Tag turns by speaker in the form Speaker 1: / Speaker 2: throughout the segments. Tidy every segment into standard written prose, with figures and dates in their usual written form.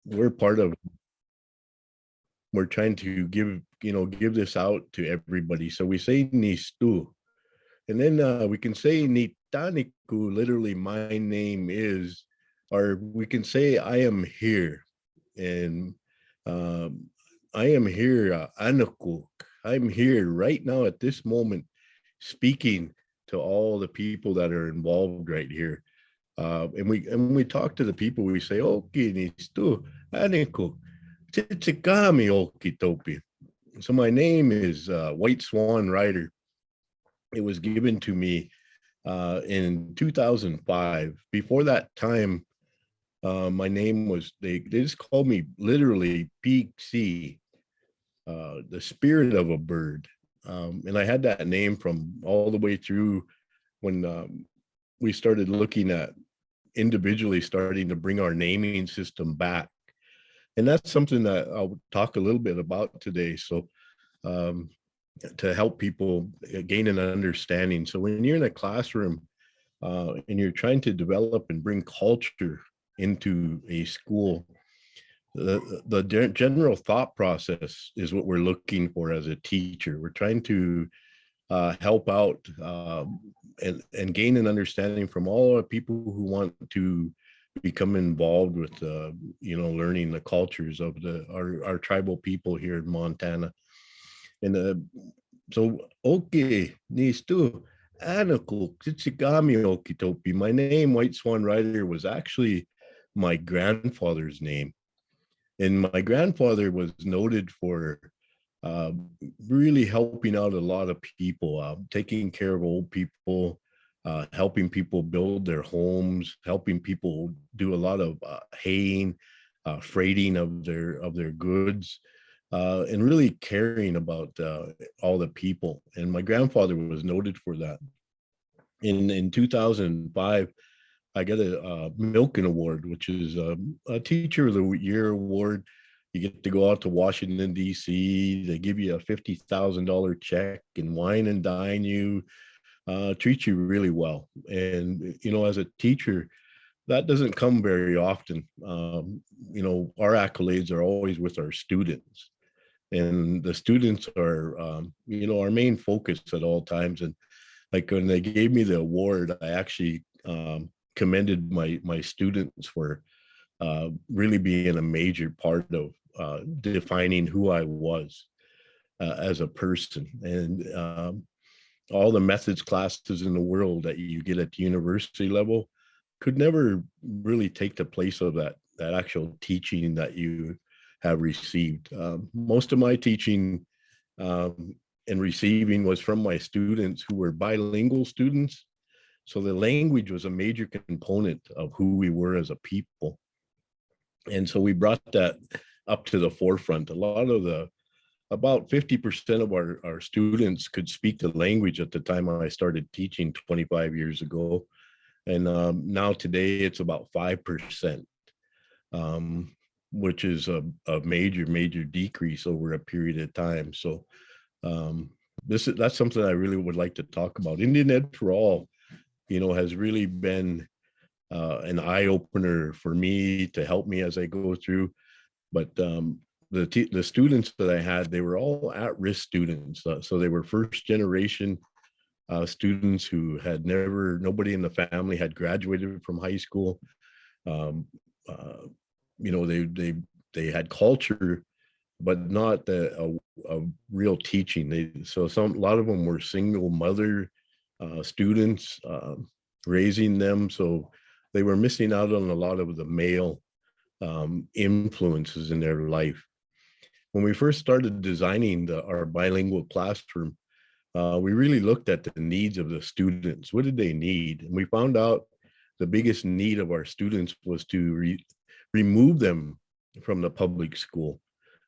Speaker 1: we're part of, we're trying to give this out to everybody. So we say nistu, and then we can say nitaniku, literally my name is, or we can say I am here. And um, I am here, anakuk. I'm here right now at this moment speaking to all the people that are involved right here. And we talk to the people. We say, "Okay, nistu aniko, titsikami okitopi." So my name is White Swan Rider. It was given to me in 2005. Before that time, my name was, they just called me literally Peak C, the spirit of a bird. And I had that name from all the way through when we started looking at individually starting to bring our naming system back. And that's something that I'll talk a little bit about today. So um, to help people gain an understanding. So when you're in a classroom and you're trying to develop and bring culture into a school, the general thought process is what we're looking for as a teacher. We're trying to help out and gain an understanding from all the people who want to become involved with learning the cultures of our tribal people here in Montana. And so okay, nistu anako kitsigami okitopi. My name, White Swan Rider, was actually my grandfather's name. And my grandfather was noted for uh, really helping out a lot of people, taking care of old people, helping people build their homes, helping people do a lot of haying, freighting of their goods, and really caring about all the people. And my grandfather was noted for that. In 2005, I got a Milken Award, which is a Teacher of the Year award. You get to go out to Washington, D.C. They give you a $50,000 check and wine and dine you, treat you really well. And, as a teacher, that doesn't come very often. Our accolades are always with our students. And the students are, our main focus at all times. And like when they gave me the award, I actually commended my students for really being a major part of defining who I was as a person. And all the methods classes in the world that you get at the university level could never really take the place of that actual teaching that you have received. Most of my teaching and receiving was from my students who were bilingual students. So the language was a major component of who we were as a people. And so we brought that up to the forefront. About 50% of our students could speak the language at the time I started teaching 25 years ago. And now today it's about 5%, which is a major decrease over a period of time. So that's something I really would like to talk about. Indian Ed for All, has really been an eye opener for me to help me as I go through. But the students that I had, they were all at-risk students. So they were first generation students who had nobody in the family had graduated from high school. Um, uh, they had culture, but not a real teaching. A lot of them were single mother students, raising them. So they were missing out on a lot of the male influences in their life. When we first started designing our bilingual classroom, we really looked at the needs of the students. What did they need? And we found out the biggest need of our students was to remove them from the public school,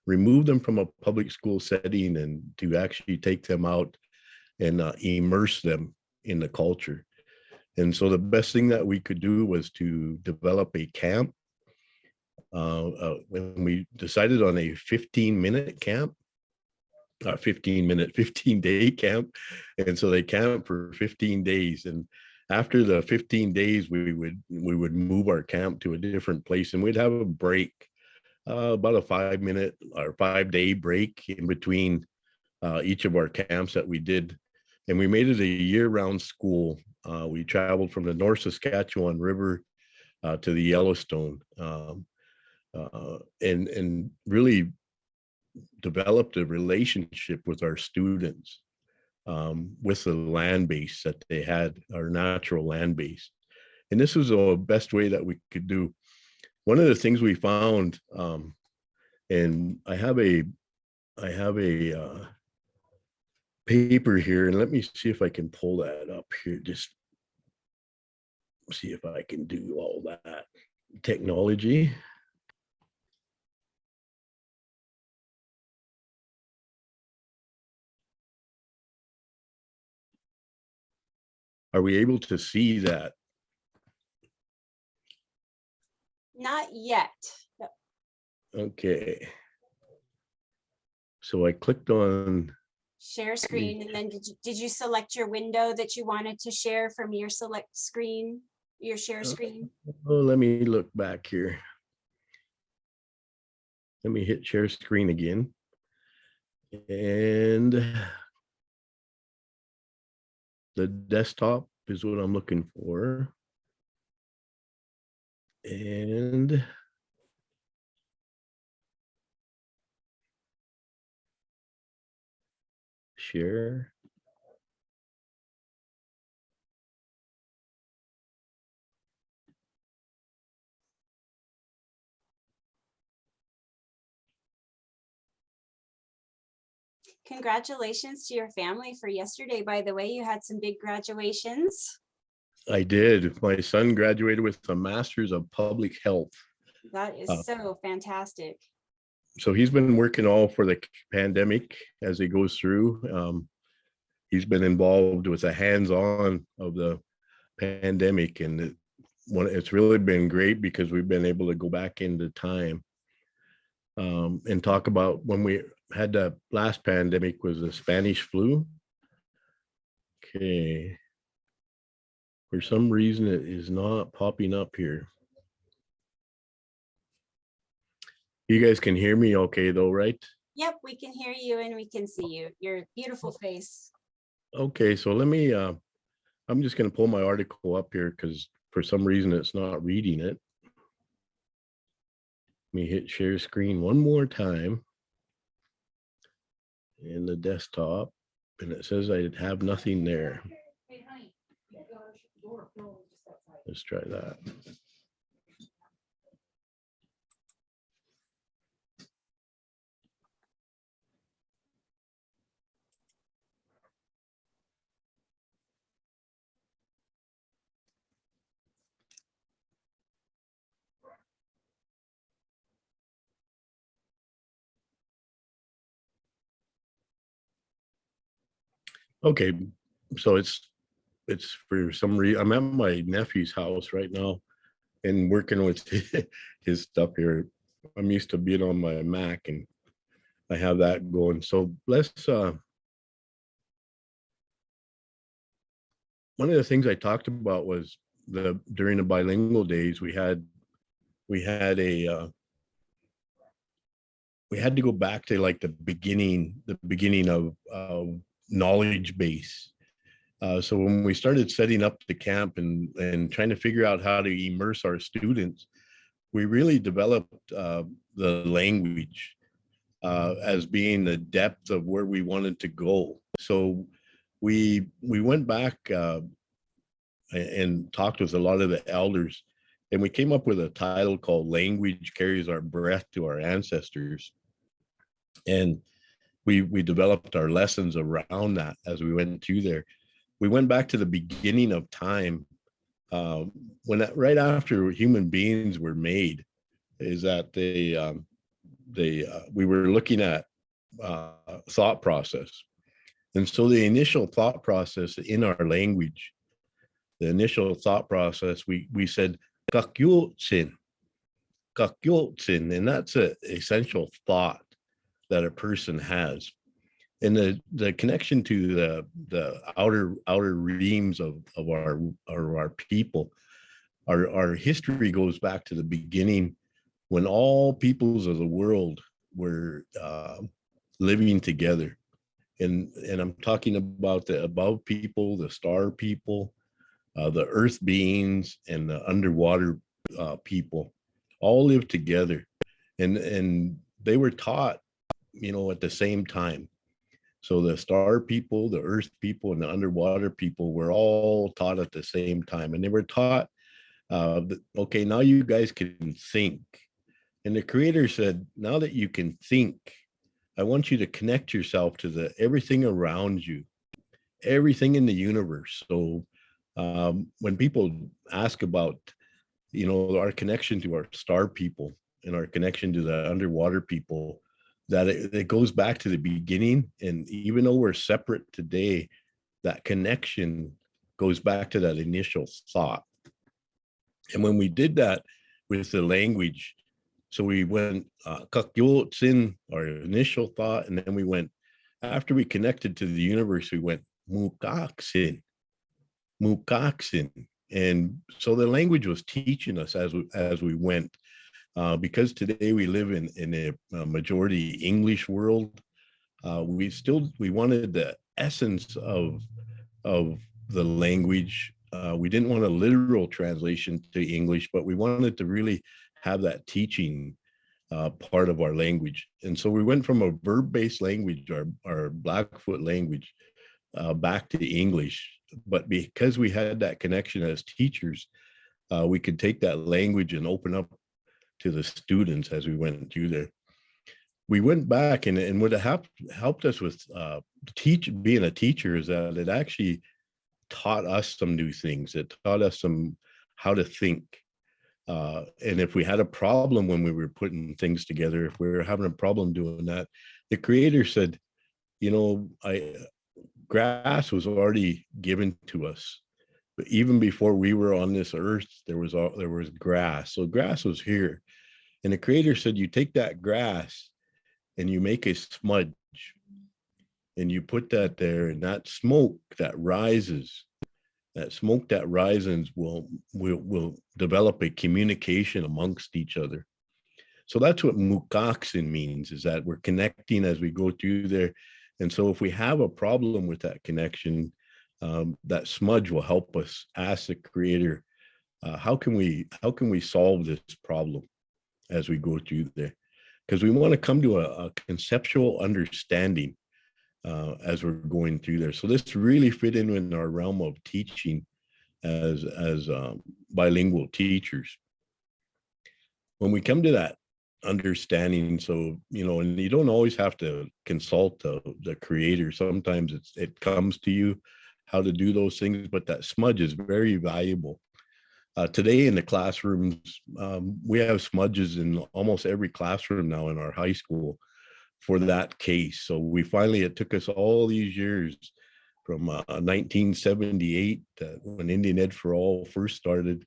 Speaker 1: remove them from a public school setting, and to actually take them out and immerse them in the culture. And so the best thing that we could do was to develop a camp. When we decided on a 15-minute camp, 15-day camp. And so they camped for 15 days. And after the 15 days, we would move our camp to a different place, and we'd have a break about a 5-minute or 5-day break in between each of our camps that we did. And we made it a year-round school. We traveled from the North Saskatchewan River to the Yellowstone, and really developed a relationship with our students, with the land base that they had, our natural land base. And this was the best way that we could do. One of the things we found, and I have a paper here, and let me see if I can pull that up here. Just see if I can do all that technology. Are we able to see that?
Speaker 2: Not yet.
Speaker 1: Okay. So I clicked on
Speaker 2: Share screen, and then did you select your window that you wanted to share from your select screen, your share screen?
Speaker 1: Oh, let me look back here. Let me hit share screen again. And the desktop is what I'm looking for. And share.
Speaker 2: Congratulations to your family for yesterday. By the way, you had some big graduations.
Speaker 1: I did. My son graduated with a master's of public health.
Speaker 2: That is so fantastic.
Speaker 1: So he's been working all for the pandemic as he goes through. He's been involved with the hands-on of the pandemic, and it's really been great because we've been able to go back into time, and talk about when we had the last pandemic was the Spanish flu. Okay. For some reason, it is not popping up here. You guys can hear me okay though, right?
Speaker 2: Yep, we can hear you and we can see you. Your beautiful face.
Speaker 1: Okay, so let me, I'm just going to pull my article up here because for some reason it's not reading it. Let me hit share screen one more time in the desktop, and it says I have nothing there. Let's try that. Okay, so it's for some reason, I'm at my nephew's house right now and working with his stuff here. I'm used to being on my Mac and I have that going. So let's, one of the things I talked about was during the bilingual days, we had we had to go back to like the beginning of knowledge base. So when we started setting up the camp and trying to figure out how to immerse our students, we really developed the language as being the depth of where we wanted to go. So we went back and talked with a lot of the elders, and we came up with a title called "Language Carries Our Breath to Our Ancestors," and we developed our lessons around that as we went through there. We went back to the beginning of time, right after human beings were made, is that we were looking at thought process. And so the initial thought process in our language, the initial thought process, we said, kakyotsin, and that's an essential thought that a person has. And the connection to the outer reams of our people, our history goes back to the beginning when all peoples of the world were living together. And I'm talking about the above people, the star people, the earth beings, and the underwater people all lived together. And they were taught, at the same time. So the star people, the earth people, and the underwater people were all taught at the same time. And they were taught, okay, now you guys can think. And the creator said, now that you can think, I want you to connect yourself to everything around you, everything in the universe. So when people ask about, our connection to our star people and our connection to the underwater people, that it goes back to the beginning. And even though we're separate today, that connection goes back to that initial thought. And when we did that with the language, so we went kakyotsin, our initial thought, and then we went, after we connected to the universe, we went mukaksin, mukaksin. And so the language was teaching us as we went. Because today we live in a majority English world, we wanted the essence of the language. We didn't want a literal translation to English, but we wanted to really have that teaching part of our language. And so we went from a verb-based language, our Blackfoot language, back to English. But because we had that connection as teachers, we could take that language and open up to the students as we went through there. We went back, and what helped us with being a teacher is that it actually taught us some new things. It taught us how to think. And if we had a problem when we were putting things together, if we were having a problem doing that, the creator said, grass was already given to us. But even before we were on this earth, there was grass. So grass was here. And the creator said, you take that grass and you make a smudge and you put that there, and that smoke that rises will develop a communication amongst each other. So that's what mukaksin means, is that we're connecting as we go through there. And so if we have a problem with that connection, that smudge will help us ask the creator, how can we solve this problem as we go through there? Because we want to come to a conceptual understanding as we're going through there. So this really fit in our realm of teaching as bilingual teachers. When we come to that understanding, so and you don't always have to consult the creator. Sometimes it comes to you how to do those things, but that smudge is very valuable. Today in the classrooms, we have smudges in almost every classroom now in our high school for that case. So it took us all these years from 1978, when Indian Ed for All first started,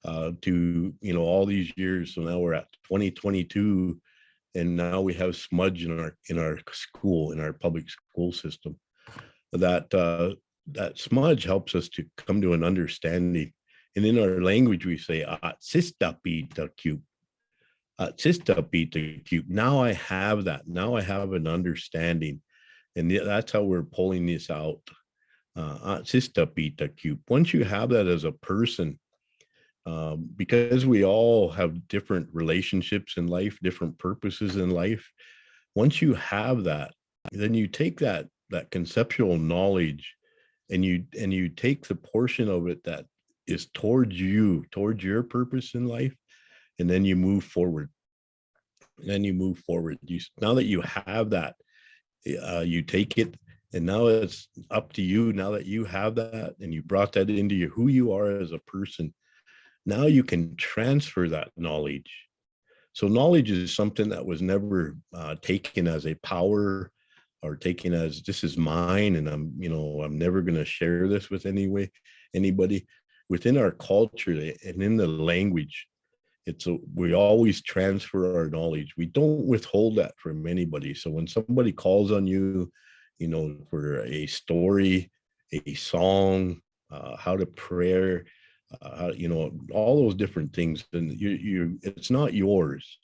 Speaker 1: to all these years. So now we're at 2022, and now we have smudge in our school, in our public school system. That smudge helps us to come to an understanding. And in our language, we say, "Atsista pita cube. Atsista pita cube." Now I have that. Now I have an understanding. And that's how we're pulling this out. Atsista pita cube. Once you have that as a person, because we all have different relationships in life, different purposes in life. Once you have that, then you take that conceptual knowledge, and you take the portion of it that is towards your purpose in life, and then you move forward. Now that you have that, you take it, and now it's up to you. Now that you have that, and you brought that into who you are as a person, now you can transfer that knowledge. So knowledge is something that was never taken as a power, or taken as, this is mine, and I'm never going to share this with anybody. Within our culture and in the language, we always transfer our knowledge. We don't withhold that from anybody. So when somebody calls on you, for a story, a song, how to pray, you know, all those different things. And it's not yours.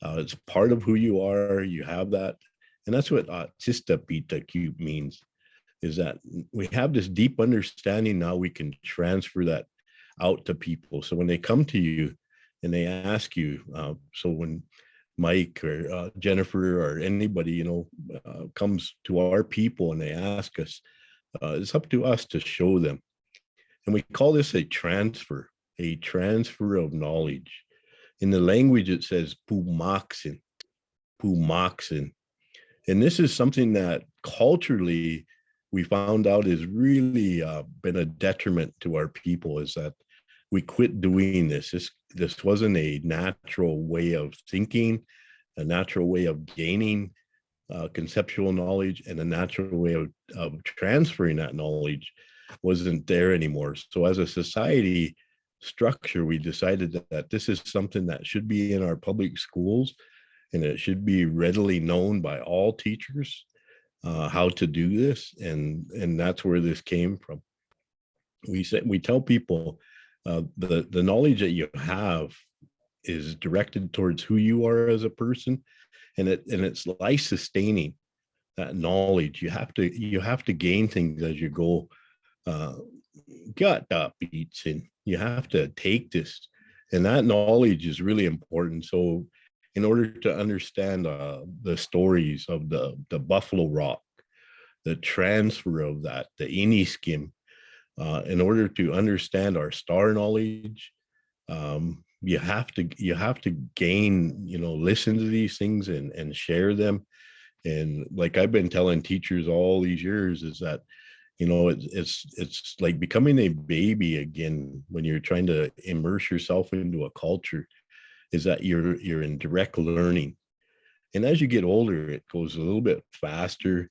Speaker 1: It's part of who you are. You have that. And that's what Tista Pita Cube means, is that we have this deep understanding. Now we can transfer that out to people. So when they come to you and they ask you, so when Mike or Jennifer or anybody, you know, comes to our people and they ask us, it's up to us to show them. And we call this a transfer of knowledge. In the language, it says pumaksin, pumaksin. And this is something that culturally we found out is really been a detriment to our people, is that we quit doing this. This wasn't a natural way of thinking, a natural way of gaining conceptual knowledge, and a natural way of transferring that knowledge wasn't there anymore. So as a society structure, we decided that this is something that should be in our public schools, and it should be readily known by all teachers how to do this. And that's where this came from. We tell people the knowledge that you have is directed towards who you are as a person, and it's life sustaining. That knowledge, you have to gain things as you go. Gut up beats, and you have to take this, and that knowledge is really important. So in order to understand the stories of the Buffalo Rock, the transfer of that, the Iniskim, in order to understand our star knowledge, you have to gain, you know, listen to these things and share them. And like I've been telling teachers all these years, is that, you know, it's like becoming a baby again when you're trying to immerse yourself into a culture, is that you're in direct learning. And as you get older, it goes a little bit faster.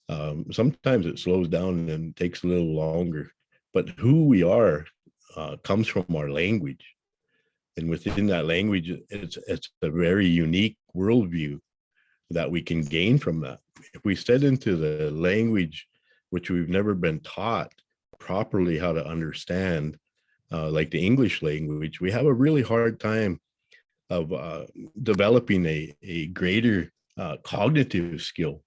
Speaker 1: Sometimes it slows down and takes a little longer, but who we are comes from our language. And within that language, it's a very unique worldview that we can gain from that. If we set into the language, which we've never been taught properly how to understand, like the English language, we have a really hard time of developing a greater cognitive skill,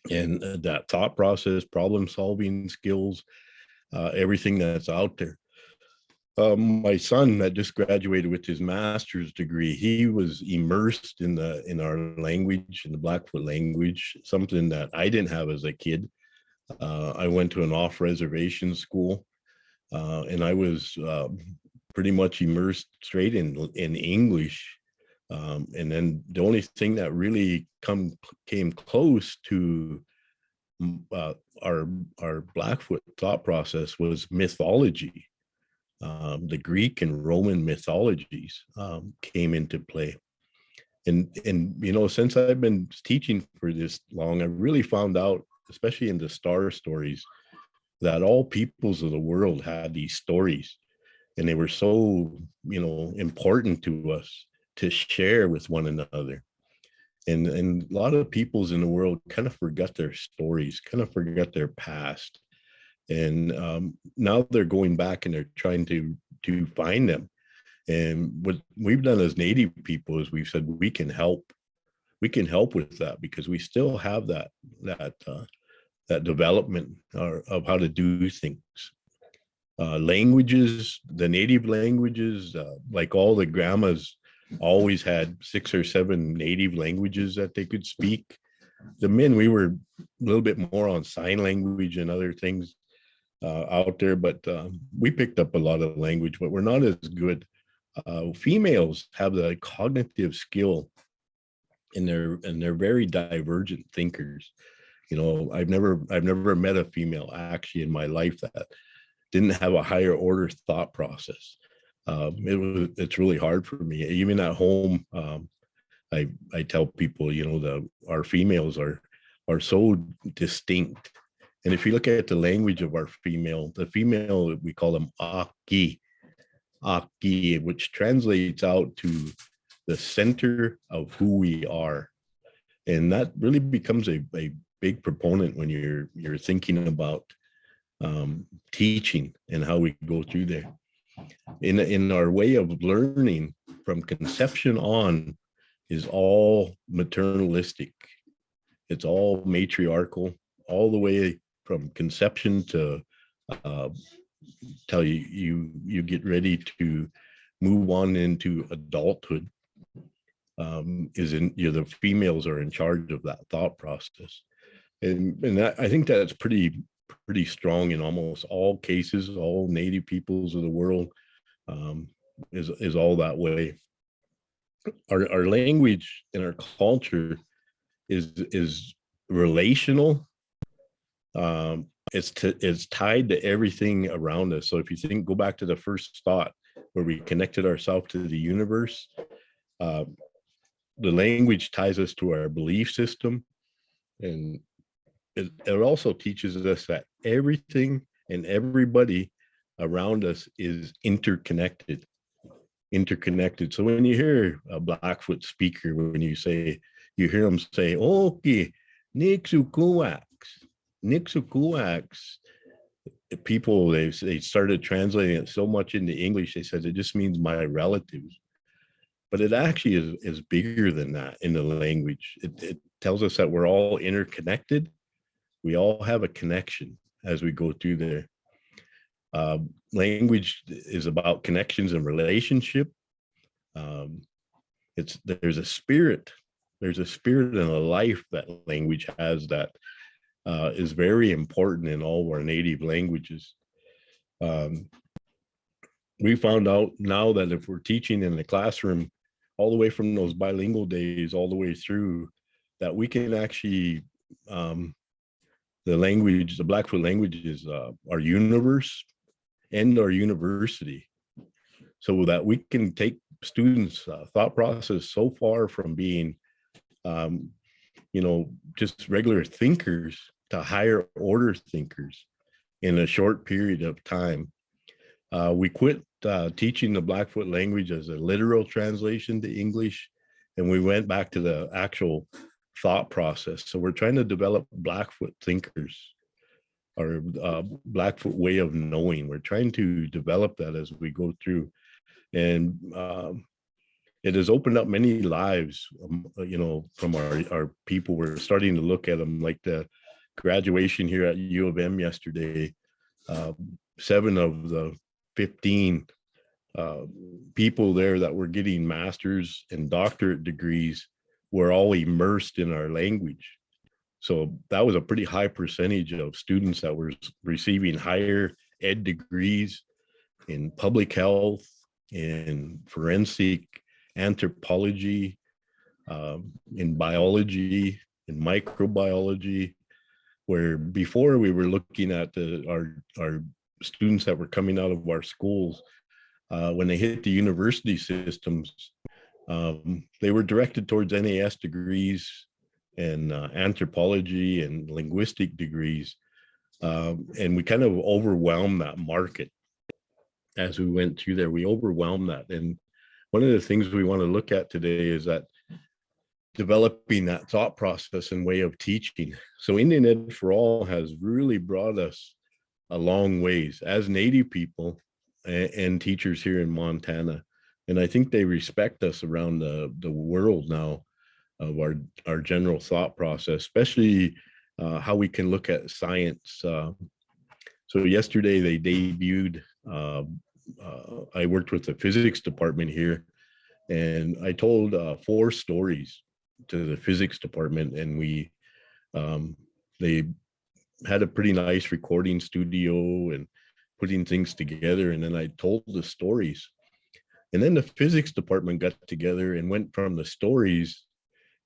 Speaker 1: and that thought process, problem solving skills, everything that's out there. My son that just graduated with his master's degree, he was immersed in our language, in the Blackfoot language, something that I didn't have as a kid. I went to an off-reservation school, and I was pretty much immersed straight in English. And then the only thing that really came close to our Blackfoot thought process was mythology. The Greek and Roman mythologies came into play. And you know, since I've been teaching for this long, I really found out, especially in the star stories, that all peoples of the world had these stories, and they were so, you know, important to us to share with one another. And a lot of peoples in the world kind of forgot their stories, kind of forgot their past. And now they're going back and they're trying to find them. And what we've done as Native people is we've said we can help with that, because we still have that development of how to do things. Languages, the Native languages, like all the grandmas always had 6 or 7 Native languages that they could speak. The men, we were a little bit more on sign language and other things out there, but we picked up a lot of language, but we're not as good. Females have the cognitive skill, and they're very divergent thinkers. You know, I've never met a female actually in my life that didn't have a higher order thought process. It's really hard for me, even at home. I tell people, you know, our females are so distinct. And if you look at the language of the female, we call them aki, which translates out to the center of who we are. And that really becomes a big proponent when you're thinking about teaching and how we go through there. in our way of learning from conception on is all maternalistic. It's all matriarchal, all the way from conception to till you get ready to move on into adulthood. The females are in charge of that thought process, and that, I think that's pretty strong in almost all cases. All Native peoples of the world is all that way. Our language and our culture is relational. It's tied to everything around us. So if you go back to the first thought where we connected ourselves to the universe, the language ties us to our belief system, and it also teaches us that everything and everybody around us is interconnected. So when you hear a Blackfoot speaker, when you hear them say, "Okay, Nixukuax," people they started translating it so much into English, they said it just means my relatives. But it actually is bigger than that in the language. It tells us that we're all interconnected. We all have a connection as we go through there. Language is about connections and relationship. There's a spirit and a life that language has that is very important in all of our native languages. We found out now that if we're teaching in the classroom, all the way from those bilingual days all the way through, that we can actually the Blackfoot language is our universe and our university, so that we can take students' thought process so far from being, just regular thinkers to higher order thinkers in a short period of time. We quit teaching the Blackfoot language as a literal translation to English, and we went back to the actual thought process. So we're trying to develop Blackfoot thinkers, or Blackfoot way of knowing. We're trying to develop that as we go through, and it has opened up many lives, from our people. We're starting to look at them, like the graduation here at U of M yesterday. 7 of the 15 people there that were getting master's and doctorate degrees were all immersed in our language. So that was a pretty high percentage of students that were receiving higher ed degrees in public health, in forensic anthropology, in biology, in microbiology, where before we were looking at our students that were coming out of our schools, when they hit the university systems, they were directed towards NAS degrees and anthropology and linguistic degrees. And we kind of overwhelmed that market as we went through there. We overwhelmed that. And one of the things we want to look at today is that developing that thought process and way of teaching. So Indian Ed for All has really brought us a long ways as Native people and teachers here in Montana. And I think they respect us around the world now, of our general thought process, especially how we can look at science. So yesterday they debuted, I worked with the physics department here, and I told 4 stories to the physics department, and they had a pretty nice recording studio and putting things together. And then I told the stories, and then the physics department got together and went from the stories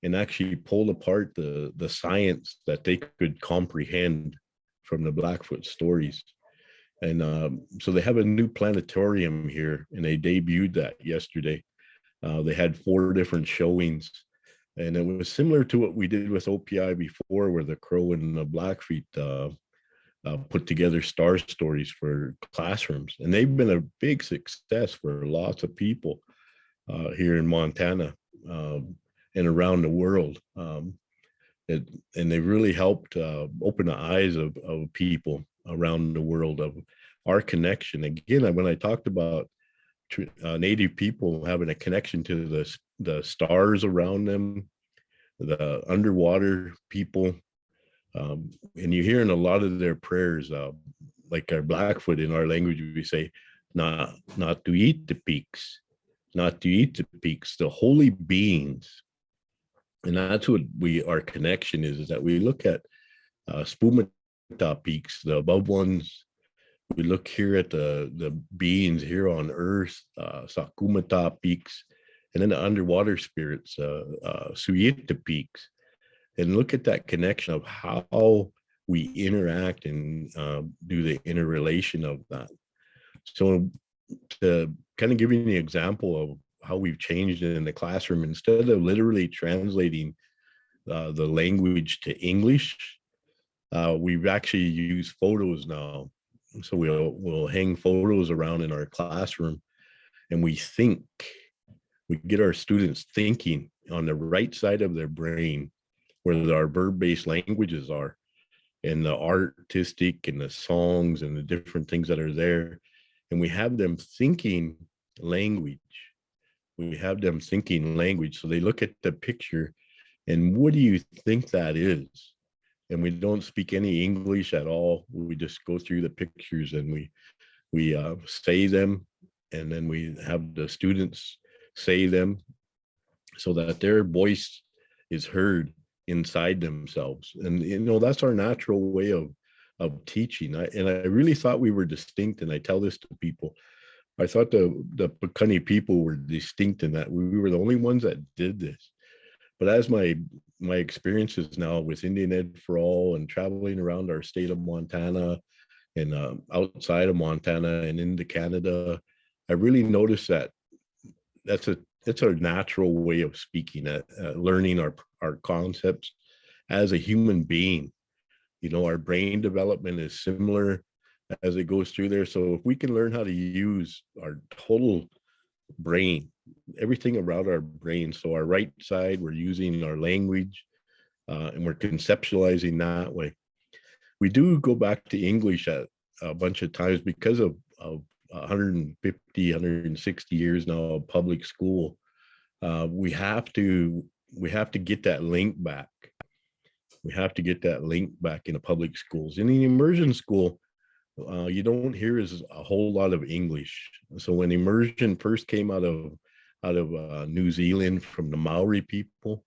Speaker 1: and actually pulled apart the science that they could comprehend from the Blackfoot stories. And so they have a new planetarium here, and they debuted that yesterday. They had 4 different showings, and it was similar to what we did with OPI before, where the Crow and the Blackfeet put together star stories for classrooms. And they've been a big success for lots of people here in Montana and around the world. And they really helped open the eyes of people around the world of our connection. Again, when I talked about native people having a connection to the stars around them, the underwater people, and you hear in a lot of their prayers, like our Blackfoot, in our language, we say, not to eat the peaks, not to eat the peaks, the holy beings. And that's what our connection is that we look at Spumata peaks, the above ones. We look here at the beings here on Earth, Sakumata peaks, and then the underwater spirits, Suyita peaks, and look at that connection of how we interact and do the interrelation of that. So to kind of give you an example of how we've changed it in the classroom, instead of literally translating the language to English, we've actually used photos now. So we'll hang photos around in our classroom, and we get our students thinking on the right side of their brain where our verb-based languages are, and the artistic and the songs and the different things that are there. And we have them thinking language. We have them thinking language. So they look at the picture and what do you think that is? And we don't speak any English at all. We just go through the pictures and we say them, and then we have the students say them so that their voice is heard inside themselves. And that's our natural way of teaching. I really thought we were distinct, and I tell this to people. I thought the Piikani people were distinct in that we were the only ones that did this. But as my experiences now with Indian Ed for All and traveling around our state of Montana and outside of Montana and into Canada, I really noticed that it's our natural way of speaking, learning our concepts as a human being. Our brain development is similar as it goes through there. So if we can learn how to use our total brain, everything around our brain. So our right side, we're using our language, and we're conceptualizing that way. We do go back to English at a bunch of times because of 150, 160 years now of public school. We have to get that link back. We have to get that link back in the public schools. In the immersion school, you don't hear a whole lot of English. So when immersion first came out of New Zealand from the Maori people,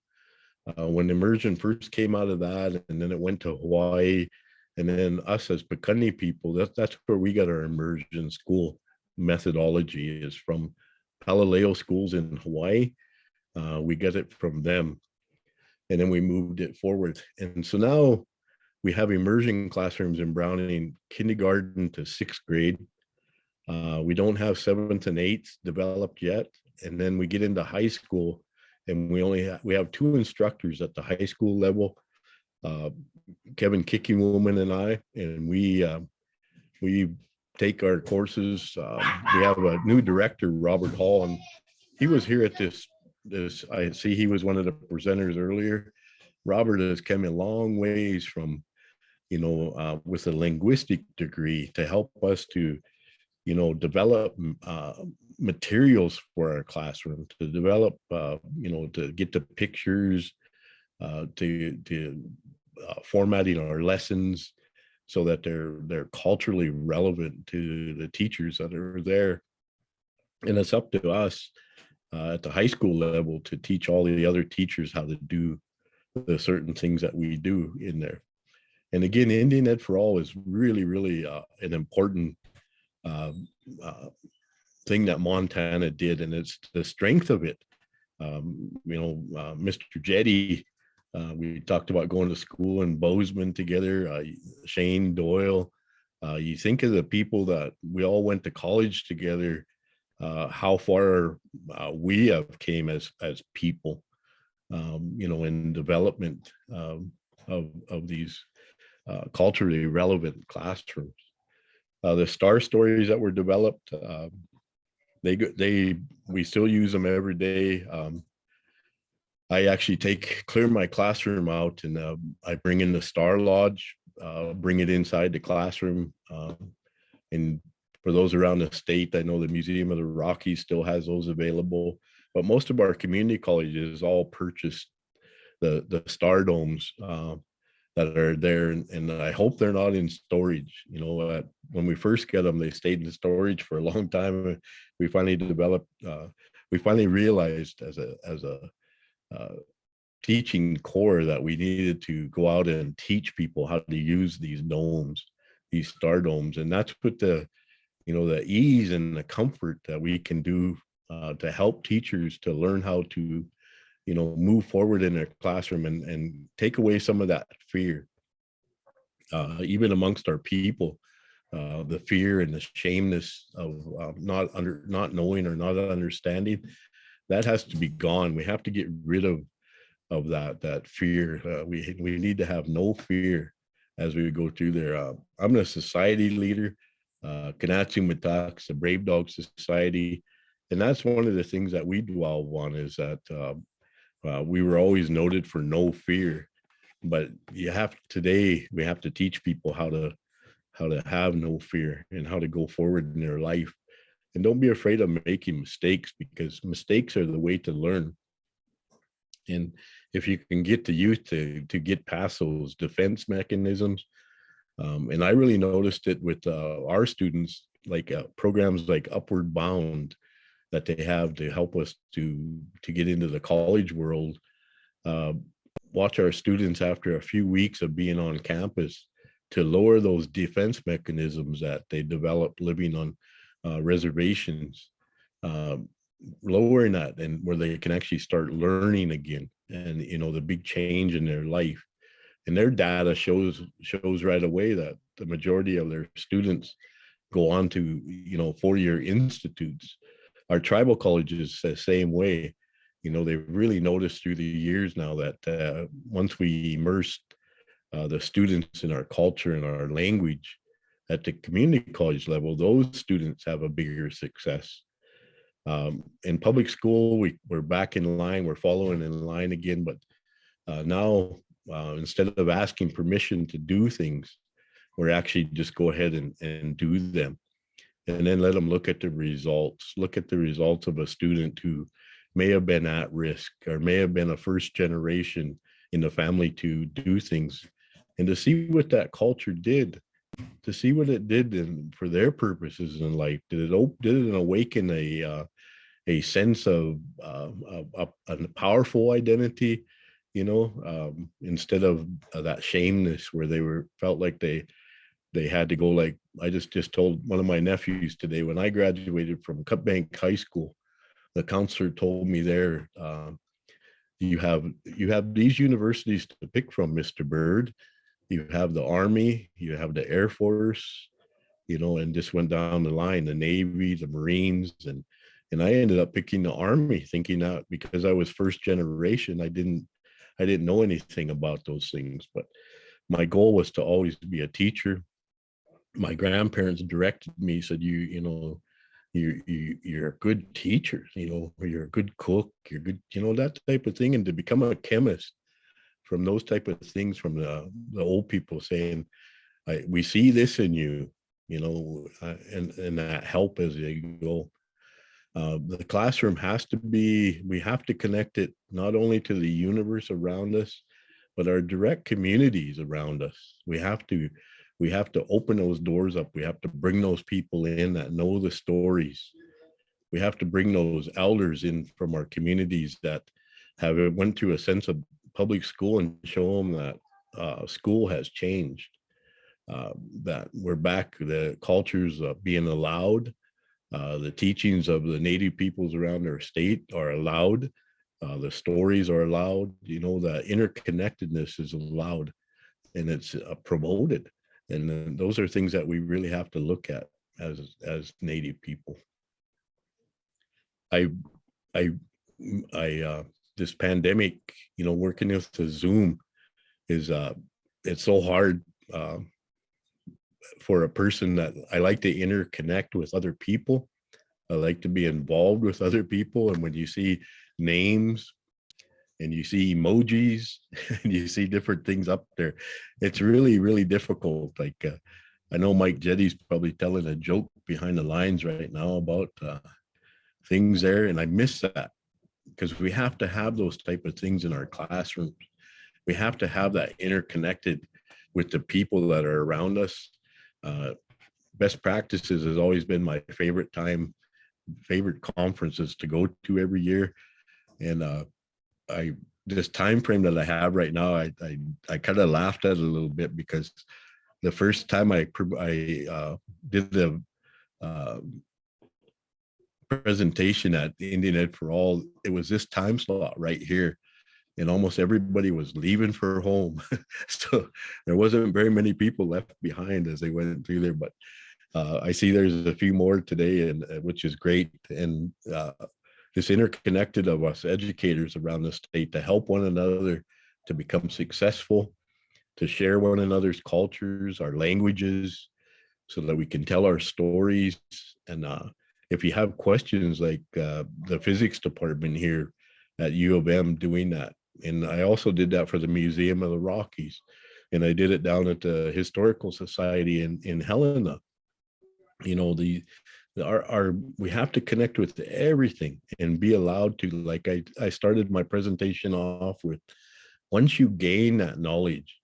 Speaker 1: when immersion first came out of that, and then it went to Hawaii, and then us as Piikani people, that's where we got our immersion school methodology, is from Palileo schools in Hawaii. We got it from them, and then we moved it forward. And so now we have immersion classrooms in Browning, kindergarten to 6th grade. We don't have 7th and 8th developed yet. And then we get into high school, and we have 2 instructors at the high school level, Kevin Kickingwoman and I, and we take our courses. We have a new director, Robert Hall, and he was here at this. I see he was one of the presenters earlier. Robert has come a long ways from, with a linguistic degree to help us to, develop materials for our classroom, to develop, to get the pictures, to formatting our lessons so that they're culturally relevant to the teachers that are there. And it's up to us at the high school level to teach all the other teachers how to do the certain things that we do in there. And again, Indian Ed for All is really, really an important thing that Montana did, and it's the strength of it. Mr. Jetty, we talked about going to school in Bozeman together, Shane Doyle. You think of the people that we all went to college together, how far we have came as people, in development of these culturally relevant classrooms. The star stories that were developed, we still use them every day. I actually clear my classroom out, and I bring in the Star Lodge, bring it inside the classroom. And for those around the state, I know the Museum of the Rockies still has those available, but most of our community colleges all purchased the star domes that are there, and I hope they're not in storage. When we first get them, they stayed in storage for a long time. We finally developed, we finally realized as a uh, teaching core that we needed to go out and teach people how to use these domes, these star domes, and that's what the ease and the comfort that we can do to help teachers to learn how to move forward in their classroom and take away some of that fear, even amongst our people, the fear and the shameness of not knowing or not understanding. That has to be gone. We have to get rid of that fear. We need to have no fear as we go through there. I'm a society leader, Kanatsu Mataks, the Brave Dog Society, and that's one of the things that we dwell on, is that we were always noted for no fear, but today we have to teach people how to have no fear and how to go forward in their life, and don't be afraid of making mistakes, because mistakes are the way to learn. And if you can get the youth to get past those defense mechanisms, and I really noticed it with our students, like programs like Upward Bound that they have to help us to get into the college world. Watch our students after a few weeks of being on campus to lower those defense mechanisms that they develop living on reservations, lowering that, and where they can actually start learning again, and the big change in their life. And their data shows right away that the majority of their students go on to 4-year institutes. Our tribal colleges the same way. They've really noticed through the years now that once we immersed the students in our culture and our language at the community college level, those students have a bigger success. In public school, we're back in line, we're following in line again, but now instead of asking permission to do things, we're actually just go ahead and do them. And then let them look at the results of a student who may have been at risk or may have been a first generation in the family to do things, and to see what that culture did, to see what it did for their purposes in life. Did it awaken a sense of a powerful identity, instead of that shameness where they felt like they had to go. Like I just told one of my nephews today, when I graduated from Cutbank High School, the counselor told me there, you have these universities to pick from, Mr. Bird. You have the Army, you have the Air Force, and just went down the line, the Navy, the Marines, and I ended up picking the Army, thinking that because I was first generation, I didn't know anything about those things. But my goal was to always be a teacher. My grandparents directed me, said, you're a good teacher, you're a good cook, you're good, that type of thing. And to become a chemist from those type of things, from the old people saying, we see this in you, and that help as they go. The classroom we have to connect it not only to the universe around us, but our direct communities around us. We have to open those doors up. We have to bring those people in that know the stories. We have to bring those elders in from our communities that have went through a sense of public school and show them that school has changed, that we're back, the cultures of being allowed, the teachings of the native peoples around our state are allowed, the stories are allowed, the interconnectedness is allowed, and it's promoted. And those are things that we really have to look at as native people. I this pandemic, working with the Zoom is it's so hard for a person that I like to interconnect with other people. I like to be involved with other people. And when you see names and you see emojis and you see different things up there, it's really, really difficult. Like I know Mike Jetty's probably telling a joke behind the lines right now about things there, and I miss that because we have to have those type of things in our classrooms. We have to have that interconnected with the people that are around us. Uh, Best practices has always been my favorite conferences to go to every year. And I this time frame that I have right now, I kind of laughed at it a little bit because the first time I did the uh, presentation at Indian Ed for All, it was this time slot right here, and almost everybody was leaving for home. So there wasn't very many people left behind as they went through there. But I see there's a few more today, and which is great. And this interconnected of us educators around the state to help one another to become successful, to share one another's cultures, our languages, so that we can tell our stories. And if you have questions, like the physics department here at U of M doing that. And I also did that for the Museum of the Rockies. And I did it down at the Historical Society in Helena. You know, our we have to connect with everything and be allowed to, like I started my presentation off with, once you gain that knowledge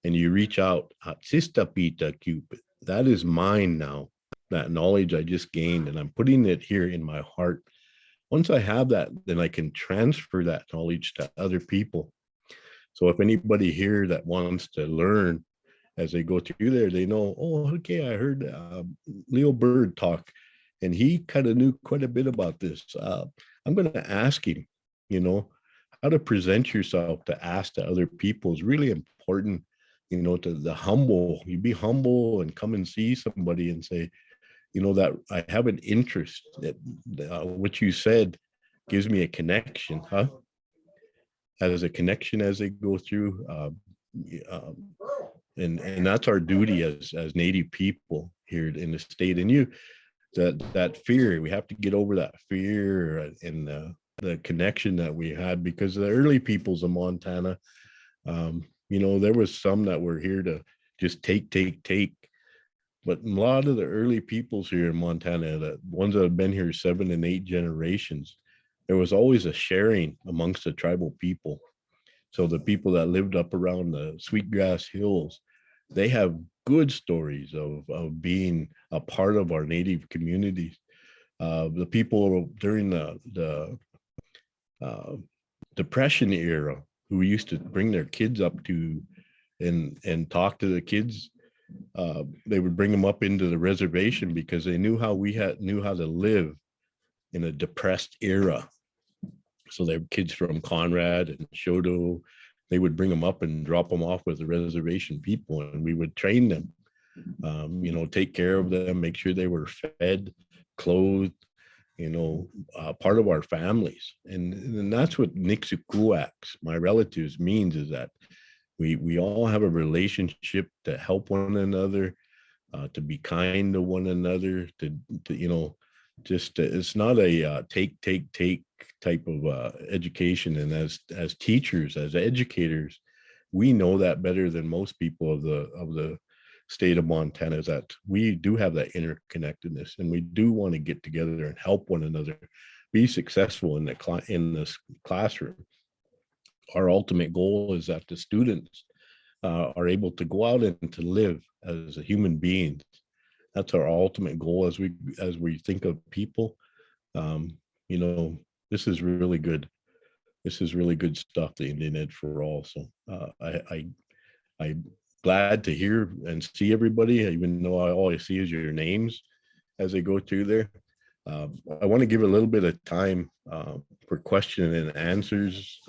Speaker 1: and you reach out, that is mine now. That knowledge I just gained, and I'm putting it here in my heart. Once I have that, then I can transfer that knowledge to other people. So if anybody here that wants to learn as they go through there, they know, oh, okay, I heard Leo Bird talk, and he kind of knew quite a bit about this. I'm going to ask him, you know, how to present yourself to ask to other people is really important. You know, to the humble, you be humble and come and see somebody and say, you know, that I have an interest, that what you said gives me a connection, huh? As a connection as they go through. Um, and that's our duty as Native people here in the state. And that fear, we have to get over that fear and the connection that we had, because the early peoples of Montana, you know, there was some that were here to just take, but a lot of the early peoples here in Montana, the ones that have been here 7 and 8 generations, there was always a sharing amongst the tribal people. So the people that lived up around the Sweetgrass Hills, they have good stories of being a part of our Native communities. The people during the Depression era who used to bring their kids up to and talk to the kids, they would bring them up into the reservation because they knew how knew how to live in a depressed era. So they have kids from Conrad and Shodo. They would bring them up and drop them off with the reservation people, and we would train them, you know, take care of them, make sure they were fed, clothed, you know, part of our families. And that's what Nixukuaks, my relatives, means, is that we all have a relationship to help one another, to be kind to one another, to you know, just it's not a take type of education. And as teachers, as educators, we know that better than most people of the state of Montana, is that we do have that interconnectedness, and we do want to get together and help one another be successful in this classroom. Our ultimate goal is that the students are able to go out and to live as a human beings. That's our ultimate goal as we think of people. You know, this is really good. This is really good stuff, the Indian Ed for All. So I'm glad to hear and see everybody, even though all I see is your names as they go through there. I want to give a little bit of time for question and answers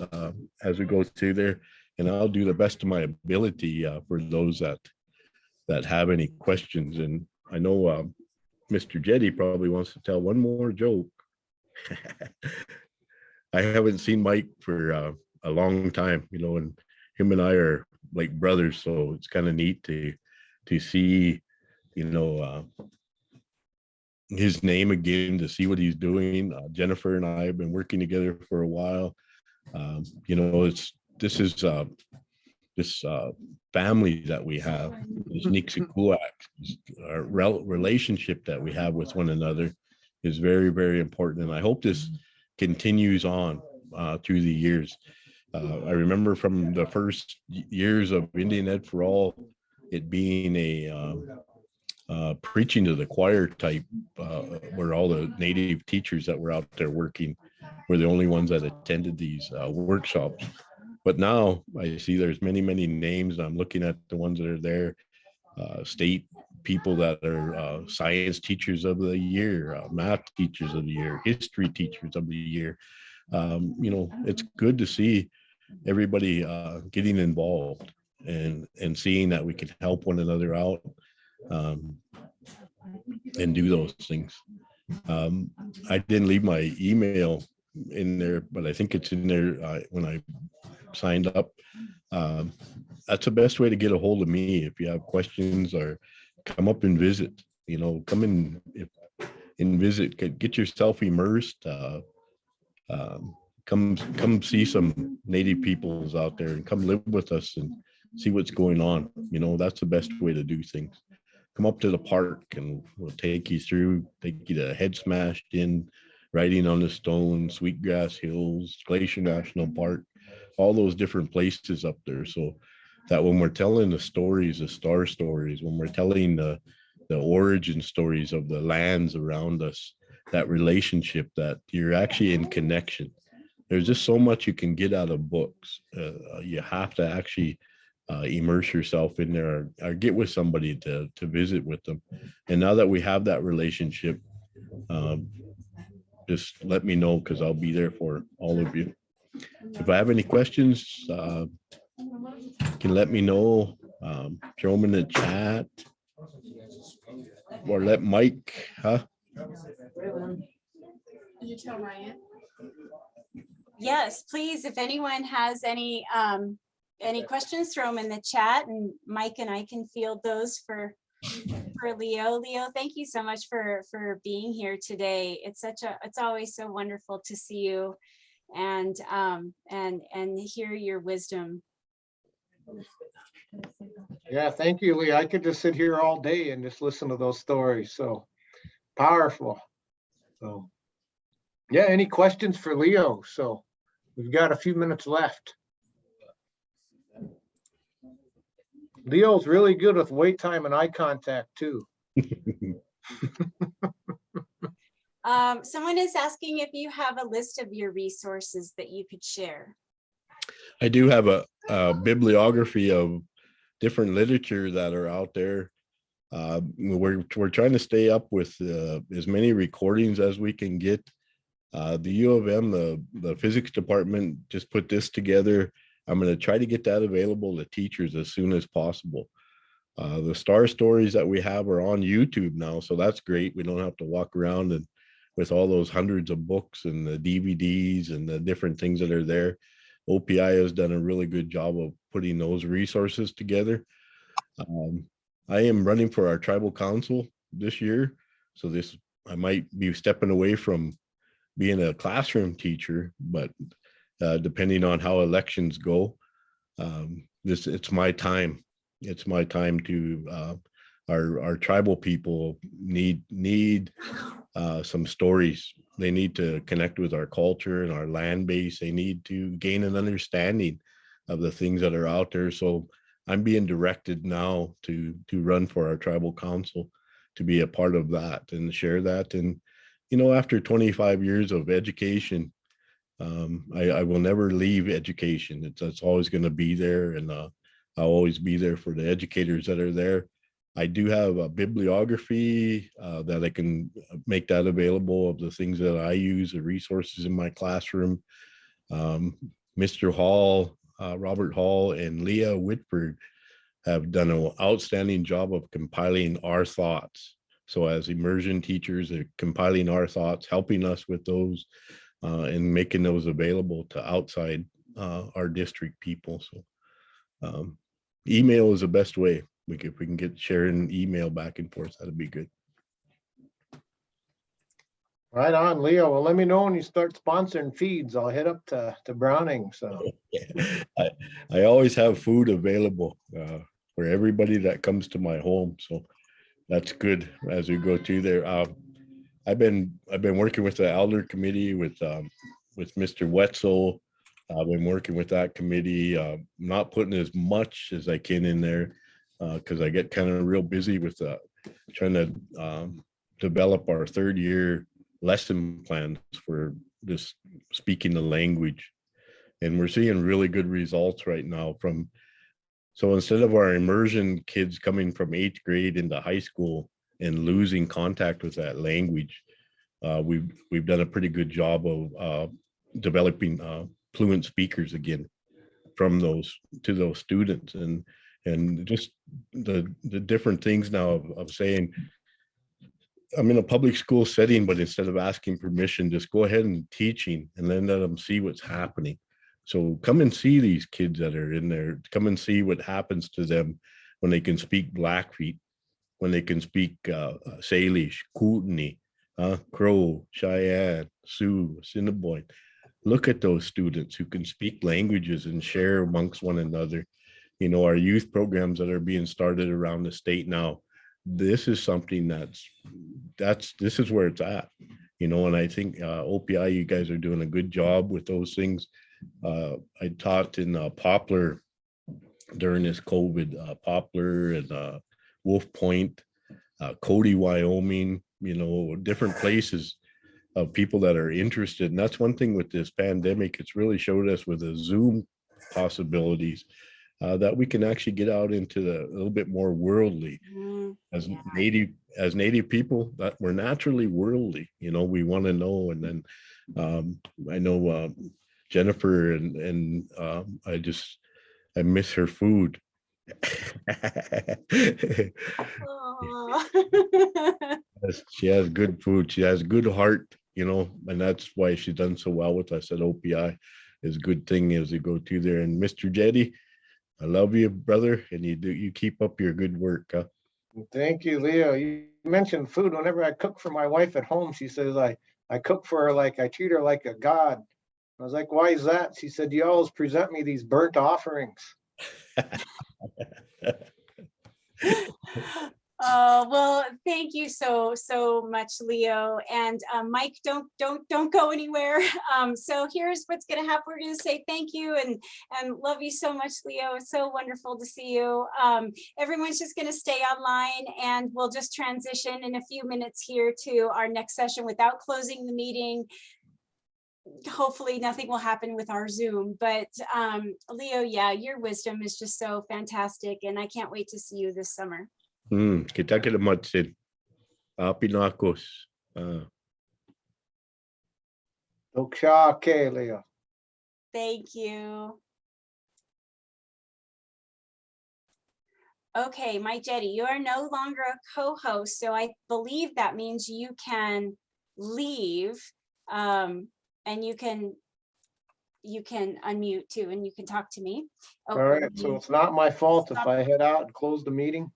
Speaker 1: as we go through there, and I'll do the best of my ability for those that have any questions. And I know Mr. Jetty probably wants to tell one more joke. I haven't seen Mike for a long time, you know, and him and I are like brothers, so it's kind of neat to see, you know, his name again, to see what he's doing. Jennifer and I have been working together for a while. You know, this is this family that we have, this Nixikuak, our relationship that we have with one another is very, very important. And I hope this continues on through the years. I remember from the first years of Indian Ed for All, it being a preaching to the choir type, where all the native teachers that were out there working were the only ones that attended these workshops. But now I see there's many, many names. I'm looking at the ones that are there, state people that are science teachers of the year, math teachers of the year, history teachers of the year. You know, it's good to see everybody getting involved and seeing that we can help one another out, and do those things. I didn't leave my email in there, but I think it's in there when I signed up. That's the best way to get a hold of me if you have questions, or come up and visit. You know, come in and visit, get yourself immersed. Come see some native peoples out there, and come live with us and see what's going on. You know, that's the best way to do things. Come up to the park and we'll take you to Head Smashed In, Riding on the Stone, Sweetgrass Hills, Glacier National Park, all those different places up there. So that when we're telling the stories, the star stories, when we're telling the origin stories of the lands around us, that relationship, that you're actually in connection. There's just so much you can get out of books. You have to actually immerse yourself in there, or get with somebody to visit with them. And now that we have that relationship, just let me know, because I'll be there for all of you. If I have any questions, you can let me know. Throw them in the chat, or let Mike,
Speaker 2: Did you tell Ryan? Yes, please. If anyone has any questions, throw them in the chat, and Mike and I can field those for Leo. Leo, thank you so much for being here today. It's always so wonderful to see you and hear your wisdom.
Speaker 3: Yeah, thank you, Lee. I could just sit here all day and just listen to those stories. So powerful. So yeah, any questions for Leo? So we've got a few minutes left. Leo's really good with wait time and eye contact too.
Speaker 2: Someone is asking if you have a list of your resources that you could share.
Speaker 1: I do have a bibliography of different literature that are out there. We're trying to stay up with as many recordings as we can get. The U of M, the physics department, just put this together. I'm going to try to get that available to teachers as soon as possible. The star stories that we have are on YouTube now, so that's great. We don't have to walk around and with all those hundreds of books and the DVDs and the different things that are there. OPI has done a really good job of putting those resources together. I am running for our tribal council this year, so I might be stepping away from being a classroom teacher, but depending on how elections go, it's my time. It's my time to our tribal people need some stories. They need to connect with our culture and our land base. They need to gain an understanding of the things that are out there. So I'm being directed now to run for our tribal council, to be a part of that and share that. And you know, after 25 years of education, I will never leave education. It's always going to be there, and I'll always be there for the educators that are there. I do have a bibliography that I can make that available of the things that I use, the resources in my classroom. Mr. Hall, Robert Hall, and Leah Whitford have done an outstanding job of compiling our thoughts. So as immersion teachers, they're compiling our thoughts, helping us with those, and making those available to outside our district people. So email is the best way. If we can get sharing email back and forth, that'd be good.
Speaker 3: Right on, Leo. Well, let me know when you start sponsoring feeds. I'll head up to Browning. So
Speaker 1: I always have food available for everybody that comes to my home. So that's good as we go through there. I've been working with the elder committee with Mr. Wetzel. I've been working with that committee, not putting as much as I can in there because I get kind of real busy with trying to develop our third year lesson plans for just speaking the language. And we're seeing really good results right now so instead of our immersion kids coming from 8th grade into high school and losing contact with that language, we've done a pretty good job of developing fluent speakers again from those students, and just the different things now of saying, I'm in a public school setting, but instead of asking permission, just go ahead and teaching and then let them see what's happening. So come and see these kids that are in there. Come and see what happens to them when they can speak Blackfeet, when they can speak Salish, Kootenai, Crow, Cheyenne, Sioux, Assiniboine. Look at those students who can speak languages and share amongst one another. You know, our youth programs that are being started around the state now, this is something this is where it's at, you know, and I think OPI, you guys are doing a good job with those things. I taught in Poplar during this COVID, Poplar and Wolf Point, Cody, Wyoming, you know, different places of people that are interested. And that's one thing with this pandemic, it's really showed us with the Zoom possibilities that we can actually get out into a little bit more worldly. As native people, that we're naturally worldly, you know, we want to know. And then I know Jennifer and I miss her food. She has good food. She has good heart, you know, and that's why she's done so well with us at OPI. Is a good thing as you go through there. And Mr. Jetty, I love you, brother, and you keep up your good work. Huh?
Speaker 3: thank you, Leo. You mentioned food. Whenever I cook for my wife at home, she says I cook for her like I treat her like a god. I was like, why is that? She said, you always present me these burnt offerings.
Speaker 2: Oh, well, thank you so much, Leo. And Mike, don't go anywhere. So here's what's going to happen. We're going to say thank you and love you so much, Leo. It's so wonderful to see you. Everyone's just going to stay online, and we'll just transition in a few minutes here to our next session without closing the meeting. Hopefully nothing will happen with our Zoom, but Leo, yeah, your wisdom is just so fantastic, and I can't wait to see you this summer.
Speaker 1: Kita kinamatsin. Pinakos.
Speaker 3: Okay, Leo.
Speaker 2: Thank you. Okay, Mike Jetty, you are no longer a co-host, so I believe that means you can leave, and you can unmute too, and you can talk to me.
Speaker 3: All right, so it's not my fault if I head out and close the meeting.